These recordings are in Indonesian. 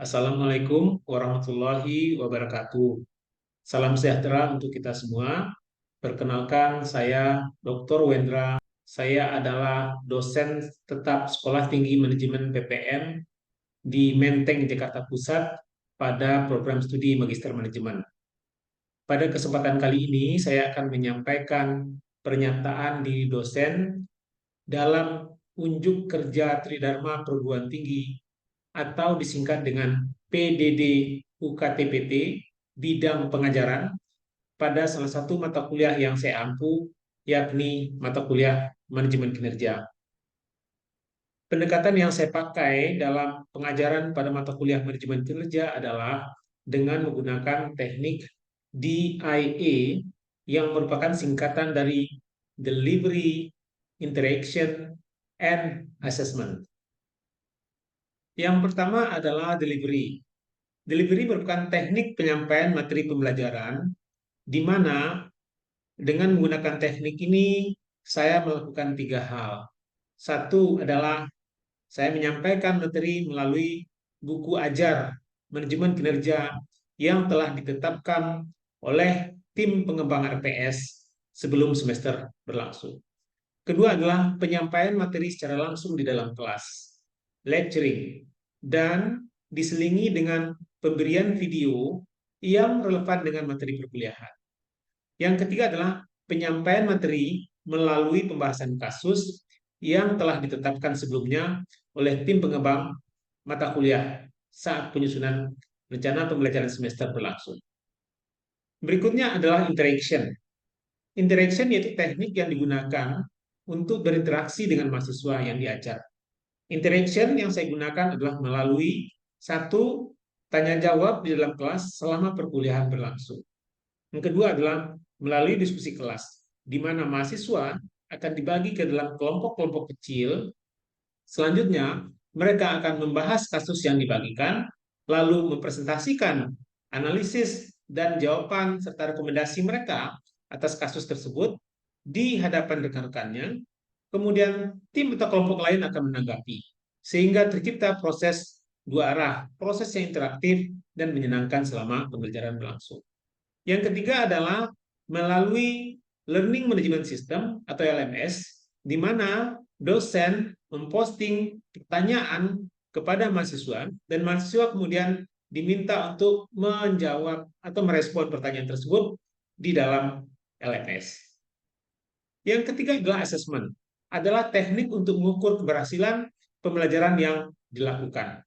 Assalamualaikum warahmatullahi wabarakatuh. Salam sejahtera untuk kita semua. Perkenalkan, saya Dr. Wendra. Saya adalah dosen tetap Sekolah Tinggi Manajemen PPM di Menteng, Jakarta Pusat pada program studi Magister Manajemen. Pada kesempatan kali ini, saya akan menyampaikan pernyataan diri dosen dalam unjuk kerja Tridharma Perguruan Tinggi atau disingkat dengan PDD UKTPT bidang pengajaran pada salah satu mata kuliah yang saya ampu, yakni mata kuliah manajemen kinerja. Pendekatan yang saya pakai dalam pengajaran pada mata kuliah manajemen kinerja adalah dengan menggunakan teknik DIA yang merupakan singkatan dari Delivery, Interaction, and Assessment. Yang pertama adalah delivery. Delivery merupakan teknik penyampaian materi pembelajaran di mana dengan menggunakan teknik ini saya melakukan tiga hal. Satu adalah saya menyampaikan materi melalui buku ajar manajemen kinerja yang telah ditetapkan oleh tim pengembang RPS sebelum semester berlangsung. Kedua adalah penyampaian materi secara langsung di dalam kelas, lecturing, dan diselingi dengan pemberian video yang relevan dengan materi perkuliahan. Yang ketiga adalah penyampaian materi melalui pembahasan kasus yang telah ditetapkan sebelumnya oleh tim pengembang mata kuliah saat penyusunan rencana pembelajaran semester berlangsung. Berikutnya adalah interaction. Interaction yaitu teknik yang digunakan untuk berinteraksi dengan mahasiswa yang diajar. Interaction yang saya gunakan adalah melalui satu, tanya jawab di dalam kelas selama perkuliahan berlangsung. Yang kedua adalah melalui diskusi kelas, di mana mahasiswa akan dibagi ke dalam kelompok-kelompok kecil. Selanjutnya, mereka akan membahas kasus yang dibagikan, lalu mempresentasikan analisis dan jawaban serta rekomendasi mereka atas kasus tersebut di hadapan rekan-rekannya. Kemudian, tim atau kelompok lain akan menanggapi, sehingga tercipta proses dua arah, proses yang interaktif dan menyenangkan selama pembelajaran berlangsung. Yang ketiga adalah melalui Learning Management System atau LMS, di mana dosen memposting pertanyaan kepada mahasiswa dan mahasiswa kemudian diminta untuk menjawab atau merespon pertanyaan tersebut di dalam LMS. Yang ketiga adalah assessment, adalah teknik untuk mengukur keberhasilan pembelajaran yang dilakukan.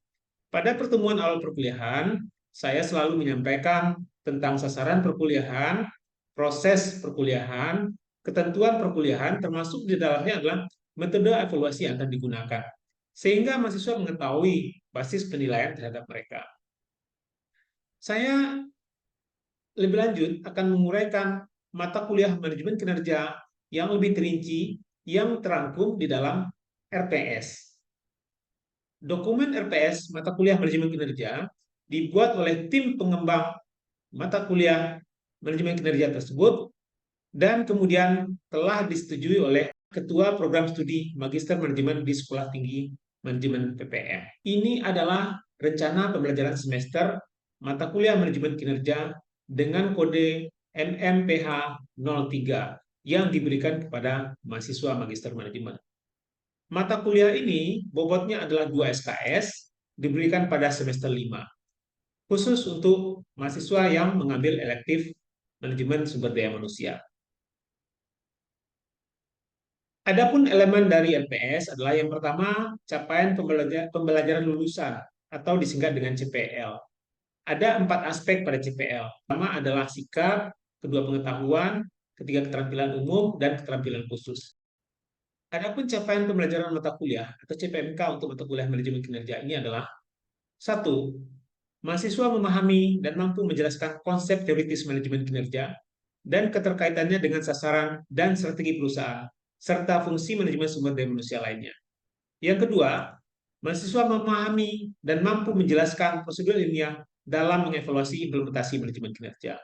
Pada pertemuan awal perkuliahan, saya selalu menyampaikan tentang sasaran perkuliahan, proses perkuliahan, ketentuan perkuliahan, termasuk di dalamnya adalah metode evaluasi yang akan digunakan, sehingga mahasiswa mengetahui basis penilaian terhadap mereka. Saya lebih lanjut akan menguraikan mata kuliah manajemen kinerja yang lebih terinci yang terangkum di dalam RPS. Dokumen RPS mata kuliah manajemen kinerja dibuat oleh tim pengembang mata kuliah manajemen kinerja tersebut dan kemudian telah disetujui oleh Ketua Program Studi Magister Manajemen di Sekolah Tinggi Manajemen PPM. Ini adalah rencana pembelajaran semester mata kuliah manajemen kinerja dengan kode MMPH 03 yang diberikan kepada mahasiswa Magister Manajemen. Mata kuliah ini bobotnya adalah 2 SKS, diberikan pada semester 5, khusus untuk mahasiswa yang mengambil elektif manajemen sumber daya manusia. Adapun elemen dari LPS adalah yang pertama, capaian pembelajaran lulusan atau disingkat dengan CPL. Ada 4 aspek pada CPL. Pertama adalah sikap, kedua pengetahuan, ketiga keterampilan umum, dan keterampilan khusus. Adapun capaian pembelajaran mata kuliah atau CPMK untuk mata kuliah manajemen kinerja ini adalah 1. Mahasiswa memahami dan mampu menjelaskan konsep teoritis manajemen kinerja dan keterkaitannya dengan sasaran dan strategi perusahaan, serta fungsi manajemen sumber daya manusia lainnya. Yang kedua, mahasiswa memahami dan mampu menjelaskan prosedur ilmiah dalam mengevaluasi implementasi manajemen kinerja.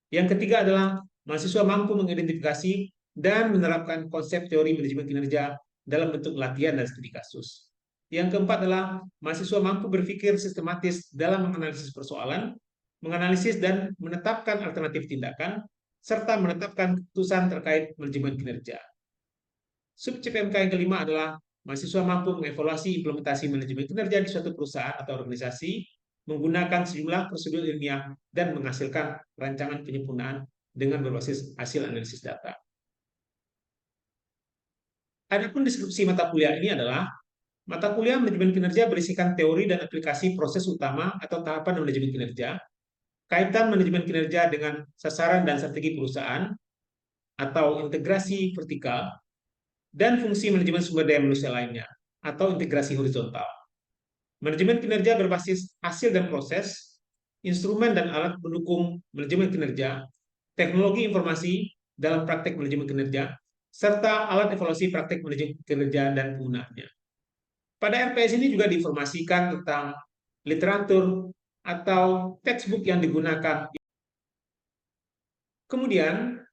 Yang ketiga adalah mahasiswa mampu mengidentifikasi dan menerapkan konsep teori manajemen kinerja dalam bentuk latihan dan studi kasus. Yang keempat adalah mahasiswa mampu berpikir sistematis dalam menganalisis persoalan, menganalisis dan menetapkan alternatif tindakan, serta menetapkan keputusan terkait manajemen kinerja. Sub CPMK yang kelima adalah mahasiswa mampu mengevaluasi implementasi manajemen kinerja di suatu perusahaan atau organisasi menggunakan sejumlah prosedur ilmiah dan menghasilkan rancangan penyempurnaan dengan berbasis hasil analisis data. Adapun deskripsi mata kuliah ini adalah mata kuliah manajemen kinerja berisikan teori dan aplikasi proses utama atau tahapan manajemen kinerja, kaitan manajemen kinerja dengan sasaran dan strategi perusahaan atau integrasi vertikal, dan fungsi manajemen sumber daya manusia lainnya atau integrasi horizontal. Manajemen kinerja berbasis hasil dan proses, instrumen dan alat pendukung manajemen kinerja, teknologi informasi dalam praktek manajemen kinerja, serta alat evaluasi praktek manajemen kinerja dan penggunaannya. Pada RPS ini juga diinformasikan tentang literatur atau textbook yang digunakan. Kemudian,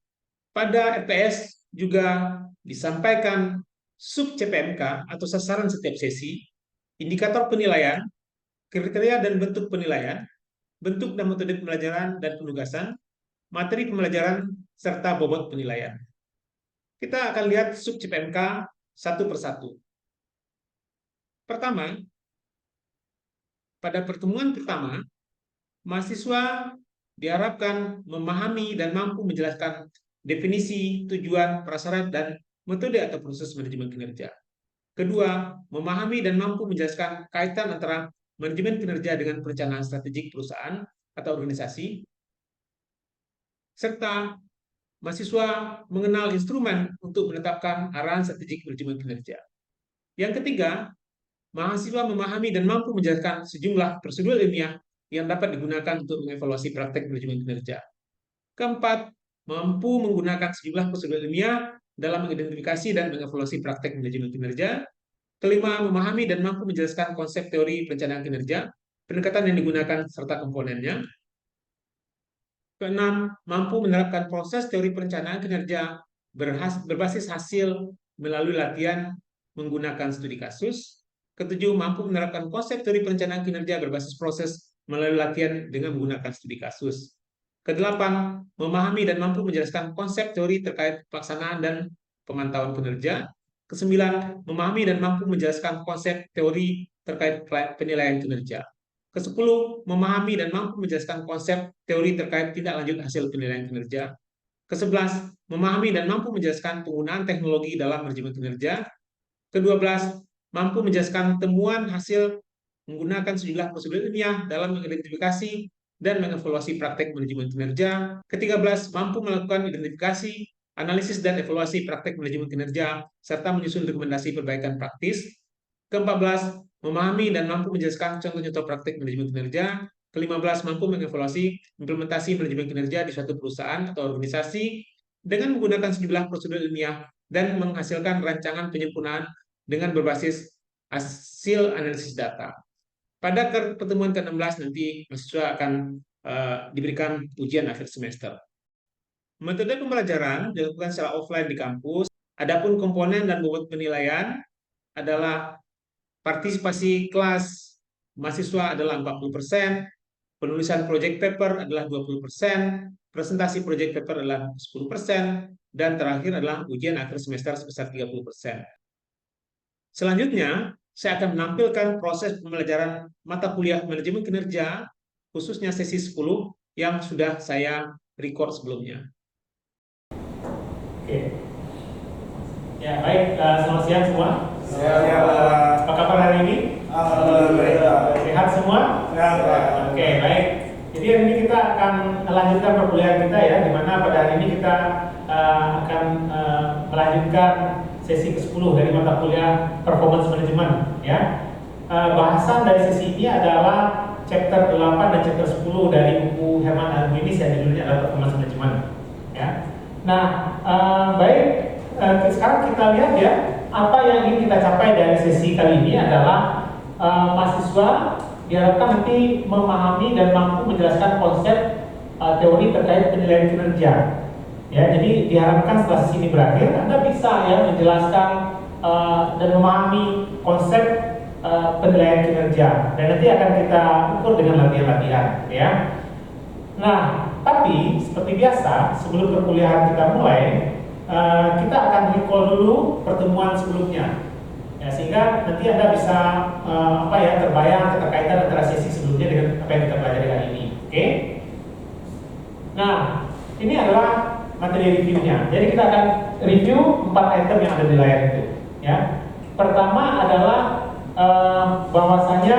pada RPS juga disampaikan sub CPMK atau sasaran setiap sesi, indikator penilaian, kriteria dan bentuk penilaian, bentuk dan metode pembelajaran dan penugasan, materi pembelajaran, serta bobot penilaian. Kita akan lihat sub CPMK satu persatu. Pertama, pada pertemuan pertama, mahasiswa diharapkan memahami dan mampu menjelaskan definisi, tujuan, prasyarat, dan metode atau proses manajemen kinerja. Kedua, memahami dan mampu menjelaskan kaitan antara manajemen kinerja dengan perencanaan strategik perusahaan atau organisasi, serta mahasiswa mengenal instrumen untuk menetapkan arahan strategik manajemen kinerja. Yang ketiga, mahasiswa memahami dan mampu menjelaskan sejumlah prosedur ilmiah yang dapat digunakan untuk mengevaluasi praktek manajemen kinerja. Keempat, mampu menggunakan sejumlah prosedur ilmiah dalam mengidentifikasi dan mengevaluasi praktek manajemen kinerja. Kelima, memahami dan mampu menjelaskan konsep teori perencanaan kinerja, pendekatan yang digunakan, serta komponennya. Keenam, mampu menerapkan proses teori perencanaan kinerja berbasis hasil melalui latihan menggunakan studi kasus. Ketujuh, mampu menerapkan konsep teori perencanaan kinerja berbasis proses melalui latihan dengan menggunakan studi kasus. Kedelapan, memahami dan mampu menjelaskan konsep teori terkait pelaksanaan dan pemantauan kinerja. Kesembilan, memahami dan mampu menjelaskan konsep teori terkait penilaian kinerja. Kesepuluh, memahami dan mampu menjelaskan konsep teori terkait tindak lanjut hasil penilaian kinerja. Kesebelas, memahami dan mampu menjelaskan penggunaan teknologi dalam manajemen kinerja. Kedua belas, mampu menjelaskan temuan hasil menggunakan sejumlah prosedur ilmiah dalam mengidentifikasi dan mengevaluasi praktek manajemen kinerja. Ketiga belas, mampu melakukan identifikasi, analisis dan evaluasi praktek manajemen kinerja, serta menyusun rekomendasi perbaikan praktis. Keempat belas, memahami dan mampu menjelaskan contoh-contoh praktek manajemen kinerja. Kelima belas, mampu mengevaluasi implementasi manajemen kinerja di suatu perusahaan atau organisasi dengan menggunakan sejumlah prosedur ilmiah dan menghasilkan rancangan penyempurnaan dengan berbasis hasil analisis data. Pada pertemuan ke-16 nanti mahasiswa akan diberikan ujian akhir semester. Metode pembelajaran dilakukan secara offline di kampus. Adapun komponen dan bobot penilaian adalah partisipasi kelas mahasiswa adalah 40%, penulisan project paper adalah 20%, presentasi project paper adalah 10%, dan terakhir adalah ujian akhir semester sebesar 30%. Selanjutnya, saya akan menampilkan proses pembelajaran mata kuliah manajemen kinerja, khususnya sesi 10 yang sudah saya record sebelumnya. Oke. Ya, baik. Selamat siang semua. Apa kabar hari ini? Alhamdulillah. Sehat semua? Oke, baik. Jadi hari ini kita akan melanjutkan perkuliahan kita ya, di mana pada hari ini kita akan melanjutkan sesi ke-10 dari mata kuliah Performance Management ya. Bahasan dari sesi ini adalah chapter 8 dan chapter 10 dari buku Herman Albinis yang judulnya adalah Performance Management ya. Nah, baik, sekarang kita lihat ya, apa yang ingin kita capai dari sesi kali ini adalah mahasiswa diharapkan nanti memahami dan mampu menjelaskan konsep teori terkait penilaian kinerja. Ya, jadi diharapkan setelah sesi ini berakhir, Anda bisa ya menjelaskan dan memahami konsep penilaian kinerja, dan nanti akan kita ukur dengan latihan-latihan, ya. Nah, tapi seperti biasa sebelum perkuliahan kita mulai, kita akan recall dulu pertemuan sebelumnya, ya, sehingga nanti Anda bisa terbayang keterkaitan antara sesi sebelumnya dengan apa yang kita pelajari hari ini. Oke? Nah, ini adalah materi reviewnya. Jadi kita akan review 4 item yang ada di layar itu, ya. Pertama adalah bahwasanya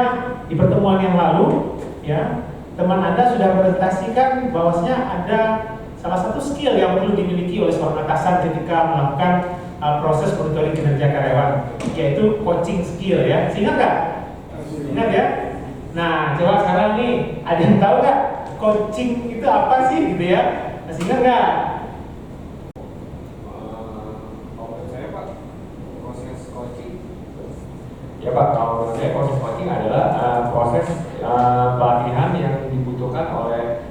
di pertemuan yang lalu, ya, teman Anda sudah presentasikan bahwasanya ada salah satu skill yang perlu dimiliki oleh seorang atasan ketika melakukan proses monitoring kinerja karyawan, yaitu coaching skill, ya. Ingat nggak? Ingat, ya? Nah, coba sekarang nih, ada yang tahu nggak coaching itu apa sih, gitu ya? Masih ingat nggak? Ya Pak, kalau menurut saya proses coaching adalah proses pelatihan yang dibutuhkan oleh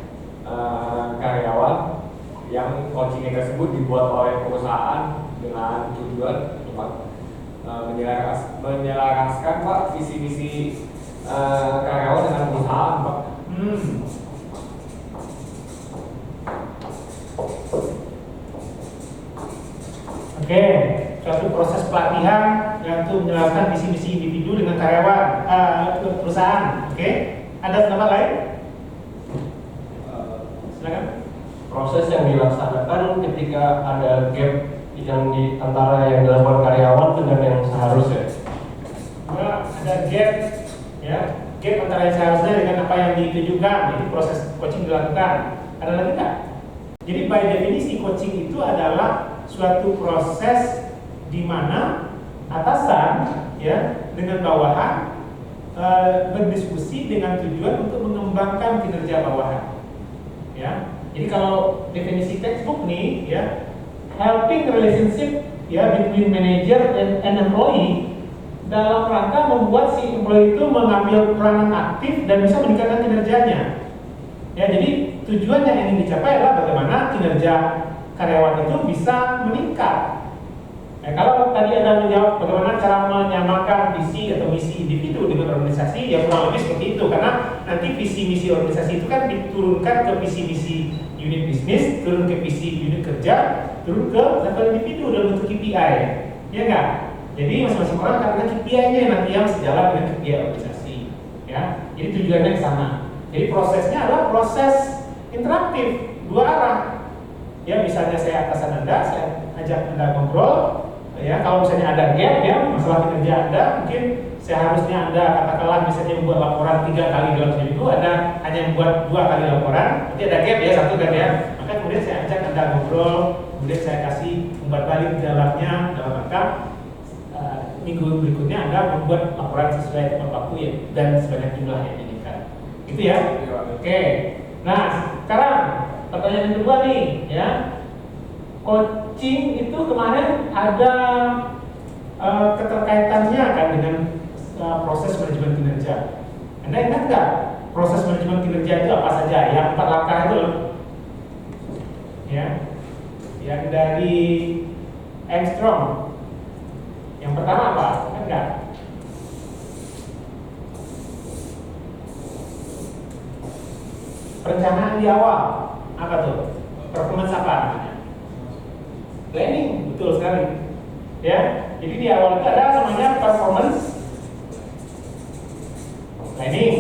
karyawan yang coaching tersebut dibuat oleh perusahaan dengan tujuan untuk menyelaraskan Pak visi-misi karyawan dengan perusahaan Pak. Oke, suatu proses pelatihan yang untuk menjelaskan visi-misi individu dengan karyawan perusahaan. Oke, ada pendapat lain? Silakan. Proses yang dilaksanakan ketika ada gap yang di antara yang dilakukan karyawan dengan yang seharusnya. Ada gap, ya, gap antara yang seharusnya dengan apa yang ditujukan. Jadi proses coaching dilakukan. Ada lagi nggak? Jadi by definisi coaching itu adalah suatu proses di mana atasan, ya, dengan bawahan berdiskusi dengan tujuan untuk mengembangkan kinerja bawahan, ya. Jadi kalau definisi textbook nih, ya, helping relationship, ya, between manager and employee dalam rangka membuat si employee itu mengambil peranan aktif dan bisa meningkatkan kinerjanya. Ya, jadi tujuan yang ingin dicapai adalah bagaimana kinerja karyawan itu bisa meningkat. Ya, kalau tadi Anda menjawab bagaimana cara menyamakan visi atau misi individu dengan organisasi, ya kurang lebih seperti itu, karena nanti visi misi organisasi itu kan diturunkan ke visi misi unit bisnis, turun ke visi unit kerja, turun ke level individu dalam bentuk KPI, ya enggak? Jadi masing-masing orang karena KPI-nya nanti yang sejalan dengan KPI organisasi, ya. Jadi tujuannya ke sana. Jadi prosesnya adalah proses interaktif, dua arah. Ya, misalnya saya atasan Anda, saya ajak Anda ngobrol, ya, kalau misalnya ada gap, ya, masalah kinerja Anda, mungkin seharusnya Anda katakanlah misalnya membuat laporan 3 kali dalam seminggu, Anda hanya membuat 2 kali laporan, nanti ada gap, ya, 1 kan, ya. Maka kemudian saya ajak Anda ngobrol, kemudian saya kasih umpan balik di dalamnya dalam rangka minggu berikutnya Anda membuat laporan sesuai tepat waktu, ya, dan sebanyak jumlah yang diinginkan. Gitu, ya. Oke. Nah, sekarang pertanyaan yang kedua nih, ya. Coaching itu kemarin ada keterkaitannya kan dengan proses manajemen kinerja. Anda ingat nggak proses manajemen kinerja itu apa saja? Yang 4 langkah itu loh. Ya. Yang dari Armstrong. Yang pertama apa? Kan enggak? Perencanaan di awal. Apa tuh? Performance apa namanya? Planning, betul sekali. Ya, jadi di awal itu ada namanya performance planning.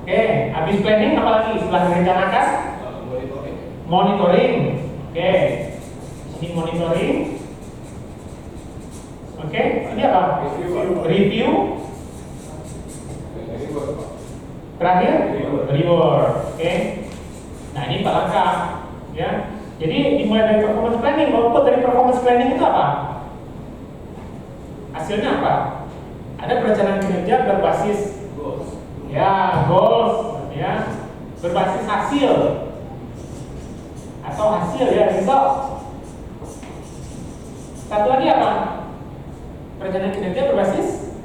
Oke, habis planning apa lagi setelah direncanakan? Monitoring. Oke, ini monitoring. Oke, ini apa? Review. Terakhir, reward. Oke. Nah, ini 4 langkah, ya. Jadi dimulai dari performance planning. Output dari performance planning itu apa? Hasilnya apa? Ada perencanaan kinerja berbasis goals. Ya, goals, ya. Berbasis hasil. Atau hasil, ya, result. Satu lagi apa? Perencanaan kinerja berbasis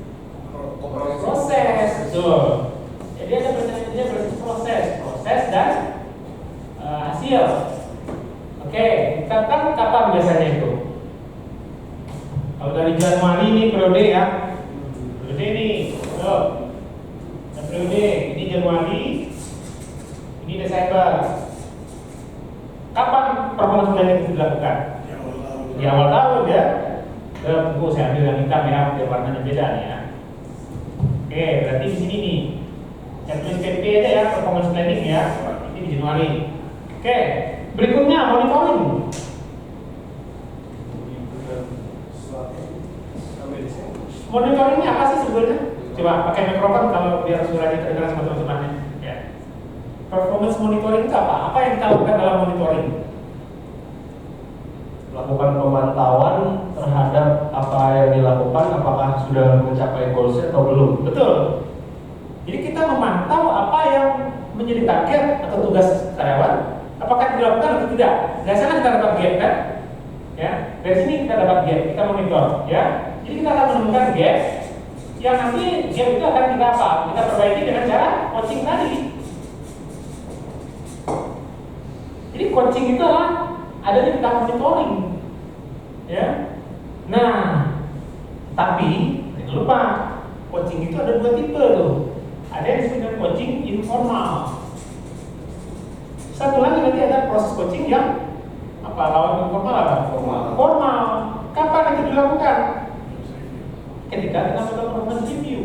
proses. Betul. Jadi ada perencanaan kinerja berbasis proses dan hasil. Oke, tentang kapan biasanya itu? Kalau dari Januari ini periode ya, periode ini, periode ini Januari, ini Desember. Kapan performance planning itu dilakukan? Di awal tahun ya. Tunggu saya ambil yang hitam ya, biar warnanya beda nih ya. Oke, berarti di sini nih. Yang tulis PP aja ya, performance planning ya. Ini di Januari. Oke, berikutnya monitoring. Monitoring ini apa sih sebenarnya? Coba pakai mikrofon kalau biar suaranya terdengar sama teman-temannya. Ya. Performance monitoring itu apa? Apa yang kita lakukan dalam monitoring? Melakukan pemantauan terhadap apa yang dilakukan, apakah sudah mencapai goalsnya atau belum. Betul. Jadi kita memantau apa yang menjadi target atau tugas karyawan, apakah dilakukan atau tidak. Biasanya kita dapat gap kan? Ya, dari sini kita dapat gap, kita monitor, ya. Jadi kita akan menemukan gap yang nanti gap itu akan kita apa? Kita perbaiki dengan cara coaching tadi. Jadi coaching itu adalah adanya kita monitoring, ya. Nah, tapi jangan lupa coaching itu ada dua tipe tuh. Ada yang disebut dengan coaching informal. Satu lagi nanti ada proses coaching yang apa? Lawan informal apa? Formal. Kapan itu dilakukan? Ketika kita melakukan performance review.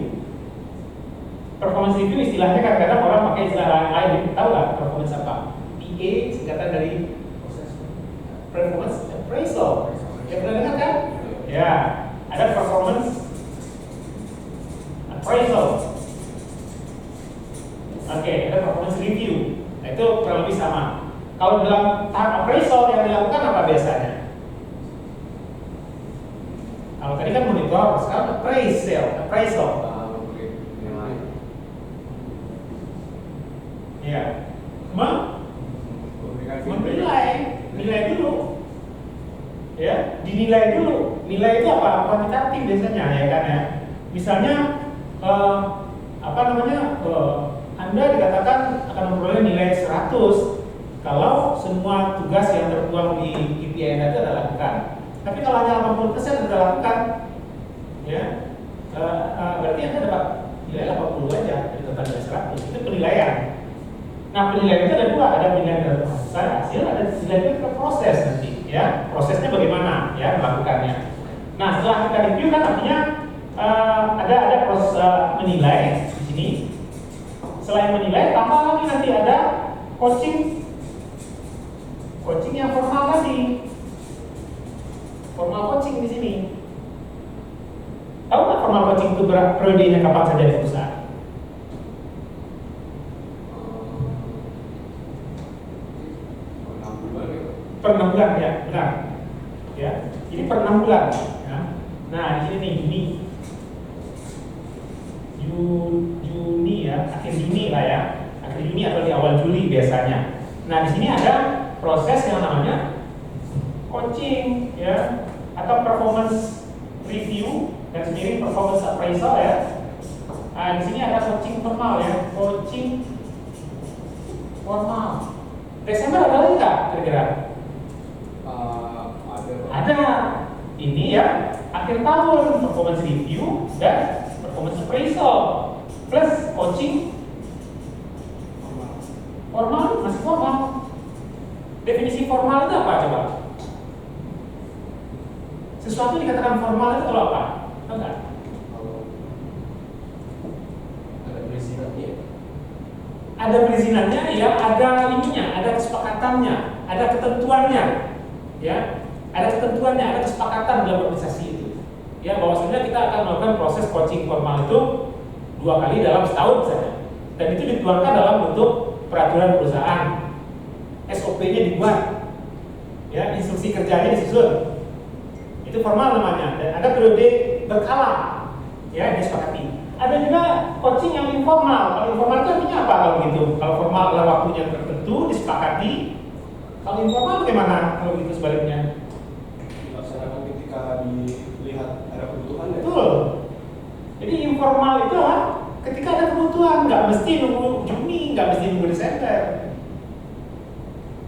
Performance review istilahnya kadang-kadang orang pakai istilah lain. Tahu nggak performance apa? PA singkatan dari performance appraisal. Ya pernah dengar kan? Ya, ada performance appraisal. Oke, ada performance review. Nah, itu kurang lebih sama. Kalau dalam tahap appraisal yang dilakukan apa biasanya? Kalau tadi kan monitor, sekarang appraisal. Ya, menilai dulu. Ya, dinilai dulu. Nilai itu apa? Kuantitatif biasanya, ya kan ya. Misalnya, Anda dikatakan akan memperoleh nilai 100 kalau semua tugas yang tertuang di KPI Anda itu adalah lakukan. Tapi kalau hanya 80% sudah lakukan, ya, berarti Anda dapat nilai 80 aja dari total nilai 100. Itu penilaian. Nah, penilaian itu ada dua, ada penilaian dari hasil, ada penilaian dari proses nanti, ya. Prosesnya bagaimana, ya, melakukannya. Nah, setelah kita review kan artinya ada proses menilai di sini. Selain menilai, tambah lagi nanti ada coaching yang formal tadi. Formal coaching di sini. Tahu nggak formal coaching itu periodenya kapan saja di perusahaan? Per 6 bulan ya, benar. Ya, jadi per 6 bulan. Ya. Nah, di sini nih, Juni ya, akhir Juni lah ya, akhir Juni atau di awal Juli biasanya. Nah, di sini ada proses yang namanya coaching ya, atau performance review dan sendiri performance appraisal ya. Nah, di sini ada coaching formal ya, coaching formal. Desember ada lagi nggak kira-kira? Ada. Ini ya, akhir tahun performance review dan performance appraisal plus coaching formal, masih formal. Definisi formal itu apa coba? Sesuatu dikatakan formal itu kalau apa? Enggak. Ada perizinannya. Ada perizinannya, ya, ada ininya, ada kesepakatannya, ada ketentuannya, ya, ada ketentuannya, ada kesepakatan dalam organisasi itu. Ya, bahwasanya kita akan melakukan proses coaching formal itu 2 kali dalam setahun saja, dan itu dituangkan dalam bentuk peraturan perusahaan. SOP-nya dibuat, ya, instruksi kerjanya disusun. Itu formal namanya, dan ada periode berkala, ya, disepakati. Ada juga coaching yang informal. Kalau informal itu artinya apa kalau gitu? Kalau formal adalah waktunya tertentu, disepakati. Kalau informal bagaimana kalau gitu sebaliknya? Dilaksanakan ketika dilihat ada kebutuhan ya? Betul. Jadi informal itu adalah ketika ada kebutuhan, nggak mesti nunggu Juni, nggak mesti nunggu Desember.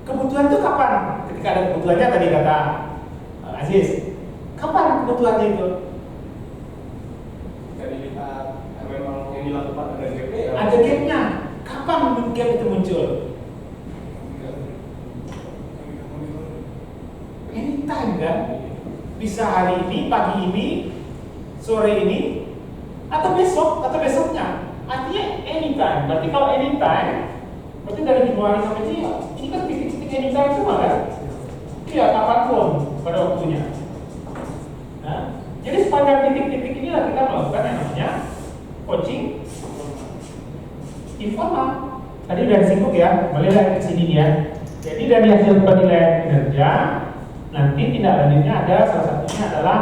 Kebutuhan itu kapan? Ketika ada kebutuhannya tadi kata Aziz. Kapan kebutuhannya itu? Jadi dilihat memang yang dilakukan ada gapnya ya. Ada gapnya. Kapan gap itu muncul? Anytime kan? Bisa hari ini, pagi ini, sore ini, atau besok, atau besoknya. Artinya anytime. Berarti kalau anytime, berarti dari Januari sampai ini kan titik-titik anytime semua kan? Iya, kapanpun pada waktunya. Nah, jadi sepanjang titik-titik inilah kita melakukan yang namanya coaching informal. Tadi udah disinggung ya, kembali lagi ke sini ya. Jadi dari hasil penilaian kinerja, nanti tindak lanjutnya ada salah satunya adalah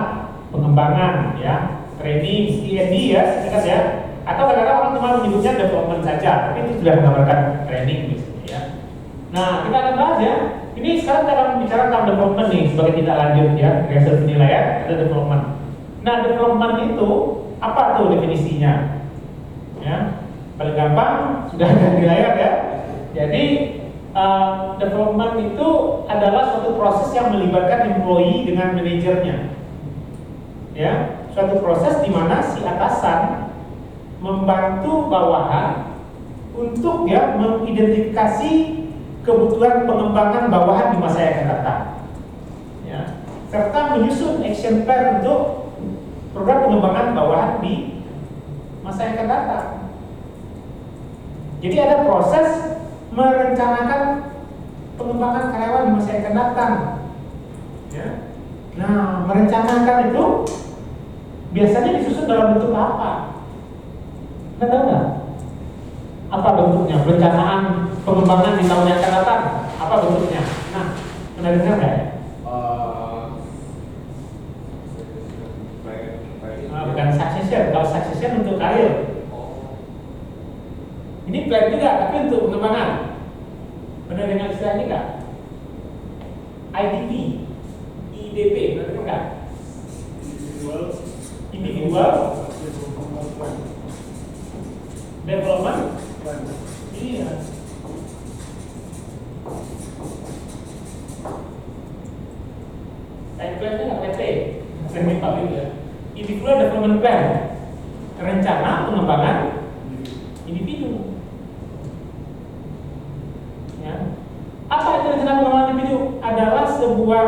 pengembangan ya, training, T&D ya, singkat ya. Atau kadang-kadang orang cuma menyebutnya development saja, tapi itu sudah menggambarkan training misalnya ya. Nah, kita akan bahas ya. Ini sekarang kita akan bicara tentang development nih sebagai tindak lanjut ya, dari hasil penilaian ada development. Nah, development itu apa tuh definisinya? Ya, paling gampang sudah ada di layar ya. Jadi development itu adalah suatu proses yang melibatkan employee dengan manajernya. Ya, suatu proses di mana si atasan membantu bawahan untuk ya mengidentifikasi kebutuhan pengembangan bawahan di masa yang akan datang. Ya, serta menyusun action plan untuk program pengembangan bawahan di masa yang akan datang. Jadi ada proses merencanakan pengembangan karyawan di masa yang akan datang. Ya. Nah, merencanakan itu biasanya disusun dalam bentuk apa? Anda tahu nggak? Apa bentuknya? Perencanaan pengembangan di tahun yang akan datang. Apa bentuknya? Nah, pernah dengar nggak? Bukan succession. Kalau succession untuk karir. Ini plan juga, tapi untuk pengembangan. Pernah dengar istilah ini nggak? IDP, IDP, pernah dengar nggak? Individual Development. Iya. Plan itu nggak PT, teknik pabrik ya. Individual Development Plan, rencana pengembangan individu. Ya. Apa itu rencana pengembangan individu? Adalah sebuah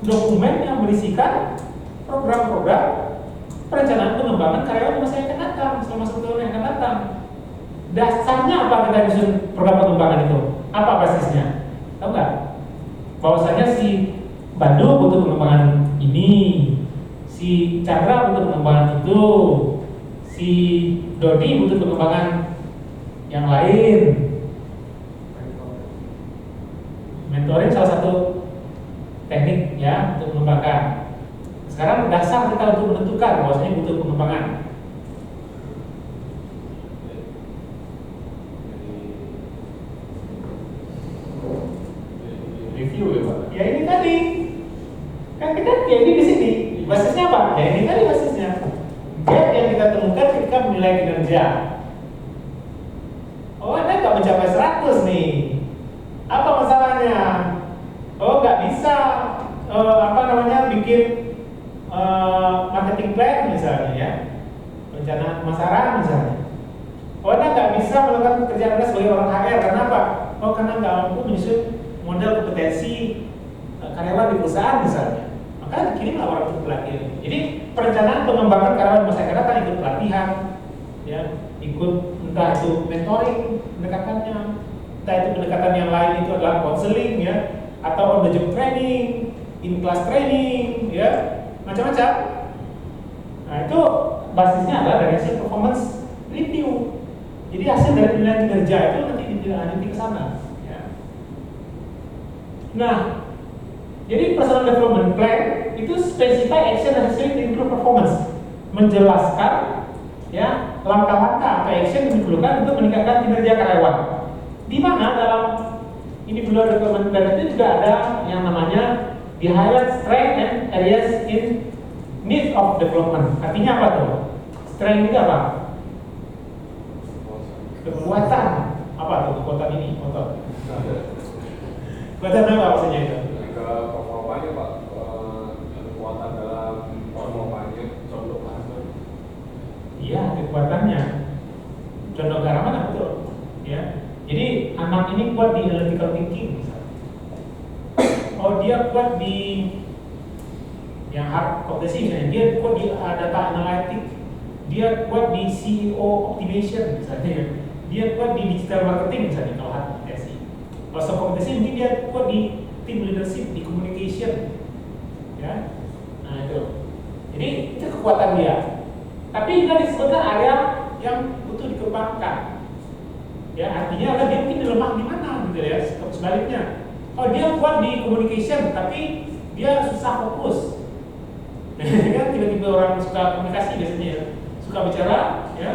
dokumen yang berisikan program-program perencanaan pengembangan karyawan di masa yang akan datang, selama 1 tahun yang akan datang. Dasarnya apa kita nyusun program pengembangan itu? Apa basisnya? Tahu nggak? Bahwasanya si Bandu butuh pengembangan ini, si Chandra butuh pengembangan itu, si Dodi butuh pengembangan yang lain. Mentoring salah satu teknik ya untuk mengembangkan. Sekarang dasar kita untuk menentukan bahwasanya butuh pengembangan. Review ya Pak. Ya ini tadi. Kan kita jadi di sini. Basisnya apa? Ya ini tadi basisnya. Gap yang kita temukan ketika menilai kinerja. Oh, Anda nggak mencapai 100 nih. Apa masalahnya? Oh, nggak bisa bikin marketing plan misalnya ya, perencanaan pemasaran misalnya. Oh, Anda nggak bisa melakukan pekerjaan Anda sebagai orang HR. Kenapa? Oh, karena nggak mampu menyusun model kompetensi karyawan di perusahaan misalnya. Maka dikirimlah orang untuk pelatihan. Jadi perencanaan pengembangan karyawan masa akan datang ikut pelatihan, ya, ikut entah itu mentoring pendekatannya, entah itu pendekatan yang lain itu adalah counseling ya, atau on the job training, in class training, ya, macam-macam. Nah itu basisnya adalah dari hasil performance review. Jadi hasil dari penilaian kinerja itu nanti ditindaklanjuti ke sana. Ya. Nah, jadi personal development plan itu specify action necessary to improve performance, menjelaskan ya langkah-langkah atau action yang diperlukan untuk meningkatkan kinerja karyawan. Di mana dalam individual development plan itu juga ada yang namanya di highlight strength and areas in need of development. Artinya apa tuh? Strength itu apa? Kekuatan. Apa tuh kekuatan ini? Otot. Kekuatan apa maksudnya itu? Ke performanya Pak, kekuatan dalam kekuatannya. Contoh ke arah mana betul? Ya. Jadi anak ini kuat di analytical thinking misalnya. Oh dia kuat di yang hard cognition misalnya, dia kuat di data analytics, dia kuat di CEO optimization misalnya, ya. Dia kuat di digital marketing misalnya kalau hard cognition. Kalau soft cognition mungkin dia kuat di team leadership, di communication, ya. Nah itu. Jadi itu kekuatan dia. Tapi juga disebutkan area yang butuh dikembangkan. Ya, artinya adalah dia mungkin lemah di mana gitu ya, sebaliknya. Oh dia kuat di communication, tapi dia susah fokus. Kan tiba-tiba orang suka komunikasi biasanya ya, suka bicara, ya,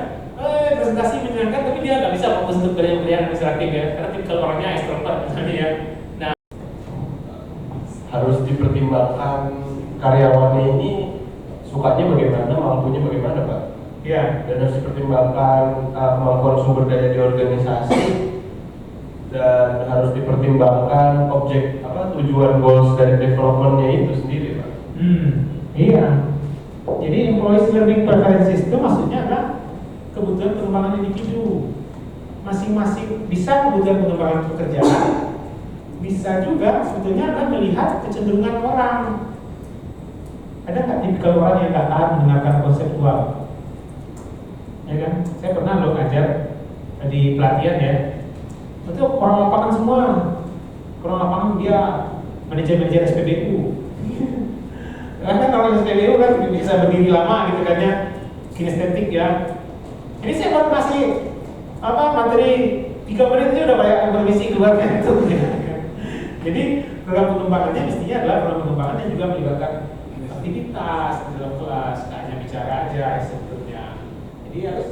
presentasi menyenangkan, tapi dia nggak bisa fokus untuk kerjaan administratif ya, karena tipikal orangnya extrovert misalnya ya. Nah, Harus dipertimbangkan karyawannya ini sukanya bagaimana, mampunya bagaimana, Pak? ya, Dan harus dipertimbangkan kemampuan sumber daya di organisasi, dan harus dipertimbangkan tujuan goals dari developmentnya itu sendiri, Pak. Iya. Jadi employees learning preferences itu maksudnya adalah kebutuhan pengembangan individu. Masing-masing bisa kebutuhan pengembangan pekerjaan, bisa juga sebetulnya adalah melihat kecenderungan orang. Ada nggak tipikal orang yang nggak tahan mendengarkan konseptual? Ya kan? Saya pernah lo ngajar di pelatihan ya. Itu orang lapangan semua. Orang lapangan dia manajer-manajer SPBU. Kan orang SPBU kan bisa berdiri lama gitu kan ya, kinestetik ya. Ini saya baru masih materi 3 menit aja udah banyak yang bermisi keluarnya itu. Ya. Jadi program pengembangannya mestinya adalah program pengembangan yang juga melibatkan aktivitas di dalam kelas, tak hanya bicara aja sebetulnya. Jadi harus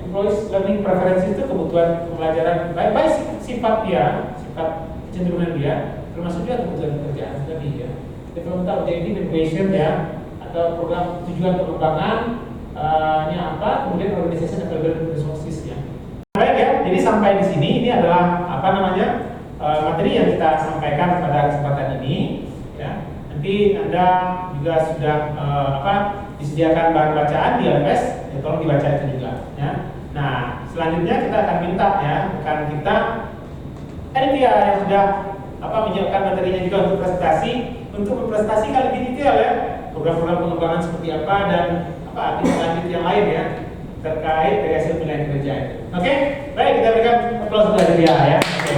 employees learning preferences itu kebutuhan pembelajaran baik sifat dia, sifat kecenderungan dia, termasuk juga kebutuhan pekerjaan tadi ya. Developmental objective equation ya, atau program tujuan pengembangan apa, kemudian organization available resources ya. Baik ya, jadi sampai di sini ini adalah materi yang kita sampaikan pada kesempatan ini ya. Nanti Anda juga sudah disediakan bahan bacaan di LMS, ya tolong dibaca itu juga ya. Nah, selanjutnya kita akan minta ya rekan kita Aditya yang sudah menyiapkan materinya juga untuk presentasi, untuk mempresentasikan lebih detail ya program-program pengembangan seperti apa dan aktivitas lanjut yang lain ya terkait dari hasil penilaian kinerja itu. Oke, baik, kita berikan aplaus untuk Aditya ya. Oke.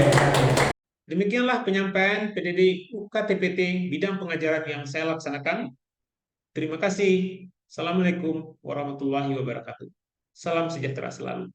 Demikianlah penyampaian PDD UKTPT bidang pengajaran yang saya laksanakan. Terima kasih. Assalamualaikum warahmatullahi wabarakatuh. Salam sejahtera selalu.